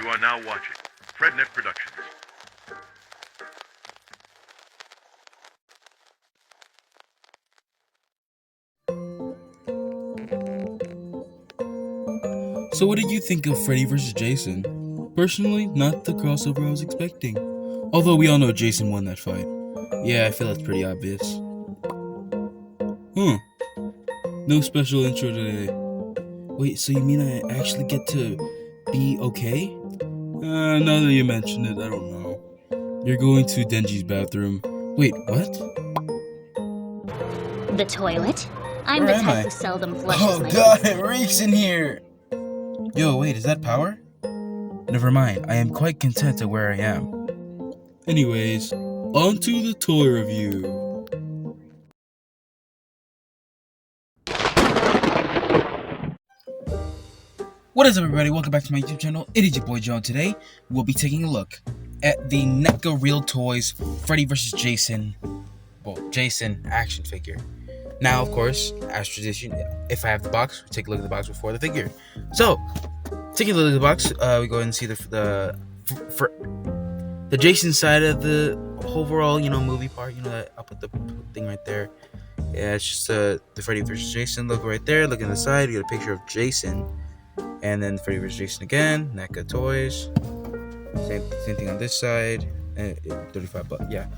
You are now watching FredNet Productions. So what did you think of Freddy vs. Jason? Personally, not the crossover I was expecting. Although we all know Jason won that fight. Yeah, I feel that's pretty obvious. No special intro today. Wait, so you mean I actually get to be okay? Now that you mention it, I don't know. You're going to Denji's bathroom. Wait, what? The toilet? I'm Where the am type I? who seldom flushes Oh my god, teeth. it reeks in here! Yo, wait, is that power? Never mind, I am quite content at where I am. Anyways, on to the toy review. What is up, everybody? Welcome back to my YouTube channel. It is your boy Joe. Today, we'll be taking a look at the Neca Real Toys Freddy vs. Jason, Jason action figure. Now, of course, as tradition, if I have the box, we take a look at the box before the figure. So, taking a look at the box, we go ahead and see the Jason side of the overall, movie part. That I'll put the thing right there. Yeah, it's just the Freddy vs. Jason logo right there. Look on the side, you get a picture of Jason. And then Freddy vs. Jason again, Neca Toys. Same thing on this side. 35 bucks, yeah.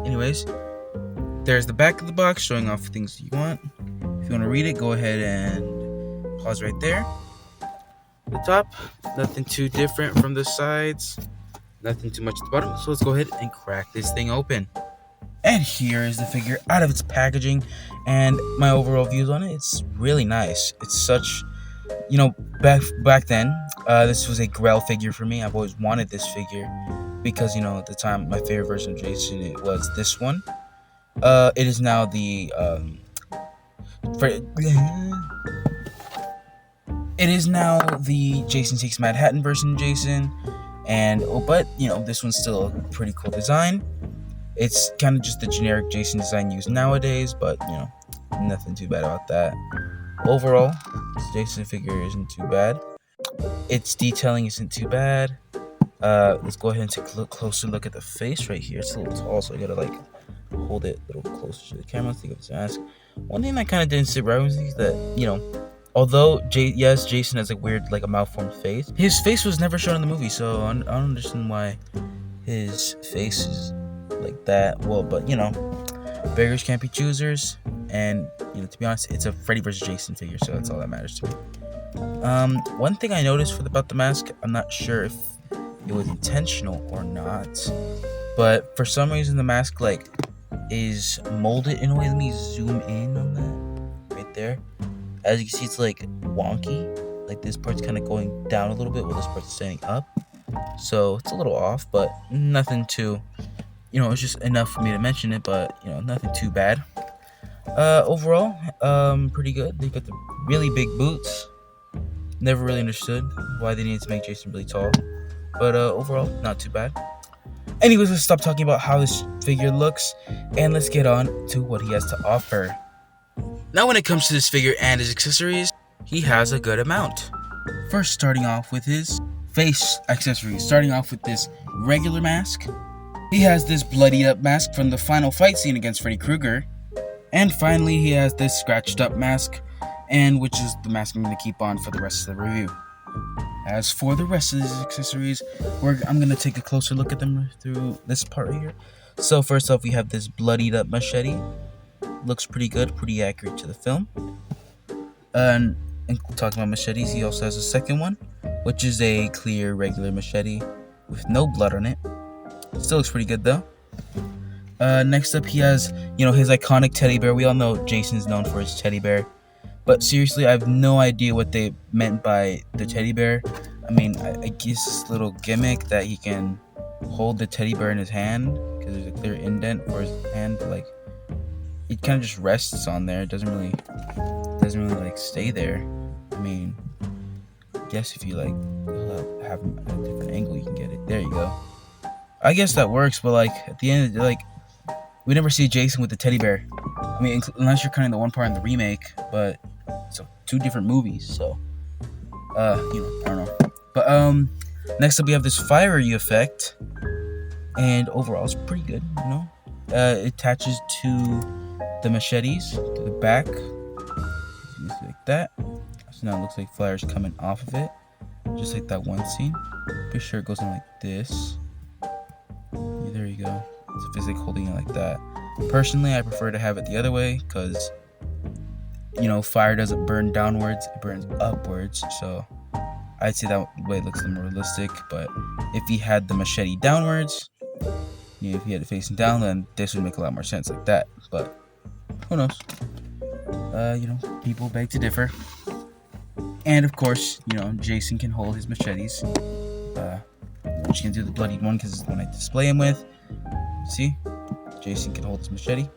Anyways, there's the back of the box showing off things you want. If you want to read it, go ahead and pause right there. The top, nothing too different from the sides. Nothing too much at the bottom. So let's go ahead and crack this thing open. And here is the figure out of its packaging and my overall views on it. It's really nice. It's such... back then, this was a Grell figure for me. I've always wanted this figure because, at the time, my favorite version of Jason, it was this one. It is now the, it is now the Jason Takes Manhattan version of Jason, but, this one's still a pretty cool design. It's kind of just the generic Jason design used nowadays, but, nothing too bad about that. Overall, this Jason figure isn't too bad. Its detailing isn't too bad. Let's go ahead and take a closer look at the face right here. It's a little tall, so I gotta hold it a little closer to the camera. Think of his mask. One thing that kind of didn't sit right with me is that although yes, Jason has a weird a malformed face. His face was never shown in the movie, so I don't understand why his face is like that. Well, but beggars can't be choosers, and to be honest, it's a Freddy vs. Jason figure, so that's all that matters to me. One thing I noticed about the mask, I'm not sure if it was intentional or not, but for some reason the mask is molded in a way. Let me zoom in on that right there. As you can see, it's wonky. This part's kind of going down a little bit while this part's standing up, so it's a little off, but nothing too. It's just enough for me to mention it, but nothing too bad. Overall, pretty good. They got the really big boots. Never really understood why they needed to make Jason really tall, but overall, not too bad. Anyways, let's stop talking about how this figure looks, and let's get on to what he has to offer. Now, when it comes to this figure and his accessories, he has a good amount. First, starting off with his face accessories. Starting off with this regular mask. He has this bloodied up mask from the final fight scene against Freddy Krueger. And finally, he has this scratched up mask, which is the mask I'm going to keep on for the rest of the review. As for the rest of his accessories, I'm going to take a closer look at them through this part right here. So first off, we have this bloodied up machete. Looks pretty good, pretty accurate to the film. And talking about machetes, he also has a second one, which is a clear regular machete with no blood on it. Still looks pretty good though. Next up, he has, his iconic teddy bear. We all know Jason's known for his teddy bear. But seriously, I have no idea what they meant by the teddy bear. I mean, I guess this little gimmick that he can hold the teddy bear in his hand, because there's a clear indent for his hand, but it kind of just rests on there. It doesn't really stay there. I mean, I guess if you have him at a different angle, you can get it. There you go. I guess that works, but at the end, we never see Jason with the teddy bear. I mean, unless you're counting the one part in the remake, but it's two different movies, so I don't know. But next up we have this fiery effect, and overall it's pretty good. You know, it attaches to the machetes to the back, just like that. So now it looks like fire's coming off of it, just like that one scene. Pretty sure it goes in like this. Yeah, there you go. It's physically holding it like that. Personally, I prefer to have it the other way because, you know, fire doesn't burn downwards, it burns upwards. So I'd say that way it looks a little more realistic. But if he had the machete downwards, you know, if he had it facing down, then this would make a lot more sense like that. But who knows? You know, people beg to differ. And of course, you know, Jason can hold his machetes. I'm just gonna do the bloodied one because it's the one I display him with. See? Jason can hold his machete.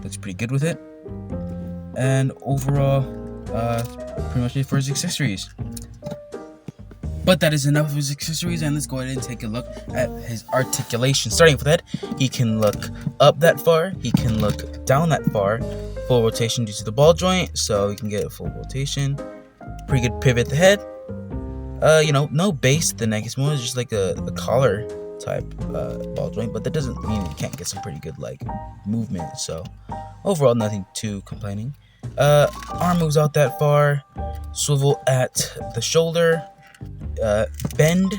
Looks pretty good with it. And overall, pretty much it for his accessories. But that is enough of his accessories, and let's go ahead and take a look at his articulation. Starting with that, he can look up that far, he can look down that far. Full rotation due to the ball joint, so you can get a full rotation. Pretty good pivot at the head. You know, no base at the neck. It's more just like a collar type ball joint, but that doesn't mean you can't get some pretty good like movement. So overall, nothing too complaining. Arm moves out that far. Swivel at the shoulder. Bend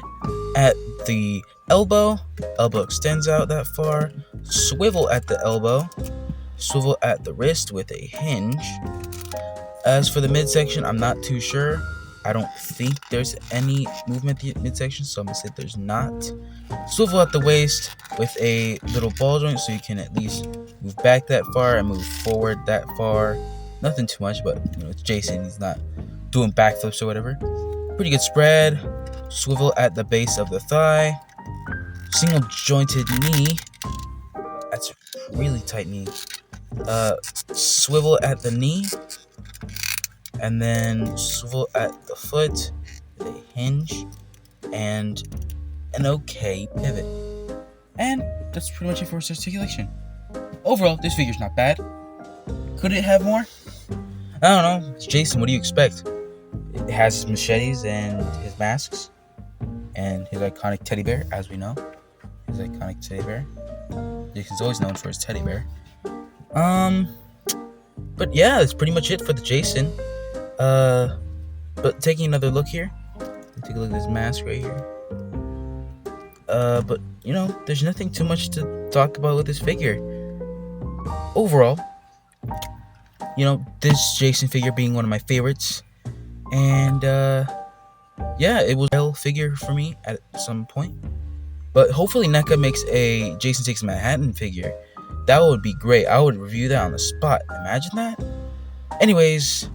at the elbow. Elbow extends out that far. Swivel at the elbow. Swivel at the wrist with a hinge. As for the midsection, I'm not too sure. I don't think there's any movement at the midsection, so I'm gonna say there's not. Swivel at the waist with a little ball joint, so you can at least move back that far and move forward that far. Nothing too much, but you know, it's Jason. He's not doing backflips or whatever. Pretty good spread. Swivel at the base of the thigh. Single jointed knee. That's a really tight knee. Swivel at the knee. And then swivel at the foot with a hinge and an okay pivot. And that's pretty much it for its articulation. Overall, this figure's not bad. Could it have more? I don't know. It's Jason. What do you expect? It has his machetes and his masks and his iconic teddy bear, as we know. His iconic teddy bear. Jason's always known for his teddy bear. But yeah, that's pretty much it for the Jason. But taking another look here, take a look at this mask right here. But you know, there's nothing too much to talk about with this figure. Overall, you know, this Jason figure being one of my favorites, and yeah, it was a real figure for me at some point. But hopefully NECA makes a Jason Takes Manhattan figure. That would be great. I would review that on the spot. Imagine that. Anyways,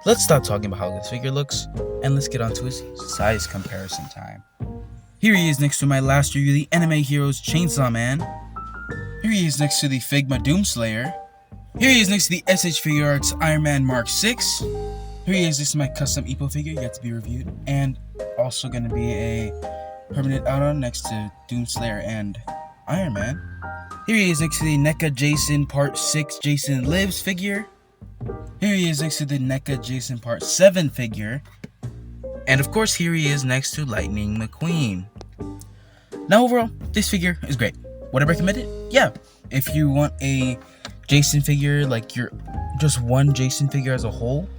let's stop talking about how this figure looks, and let's get on to his size comparison time. Here he is next to my last review, the Anime Heroes Chainsaw Man. Here he is next to the Figma Doomslayer. Here he is next to the SH Figure Arts Iron Man Mark 6. Here he is next to my custom Epo figure yet to be reviewed, and also going to be a permanent add-on next to Doomslayer and Iron Man. Here he is next to the NECA Jason Part 6 Jason Lives figure. Here he is next to the NECA Jason Part 7 figure. And of course, here he is next to Lightning McQueen. Now overall, this figure is great. Would I recommend it? Yeah. If you want a Jason figure, like you're just one Jason figure as a whole,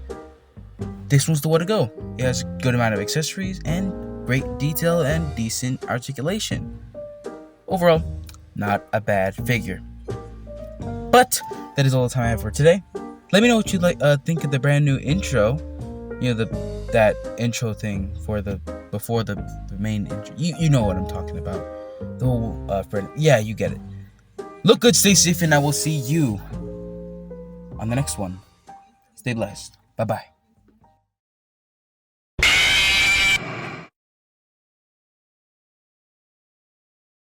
this one's the way to go. It has a good amount of accessories and great detail and decent articulation. Overall, not a bad figure. But that is all the time I have for today. Let me know what you think of the brand new intro. You know, that intro thing for before the main intro. You know what I'm talking about. The whole Freddy. Yeah, you get it. Look good, stay safe, and I will see you on the next one. Stay blessed. Bye bye.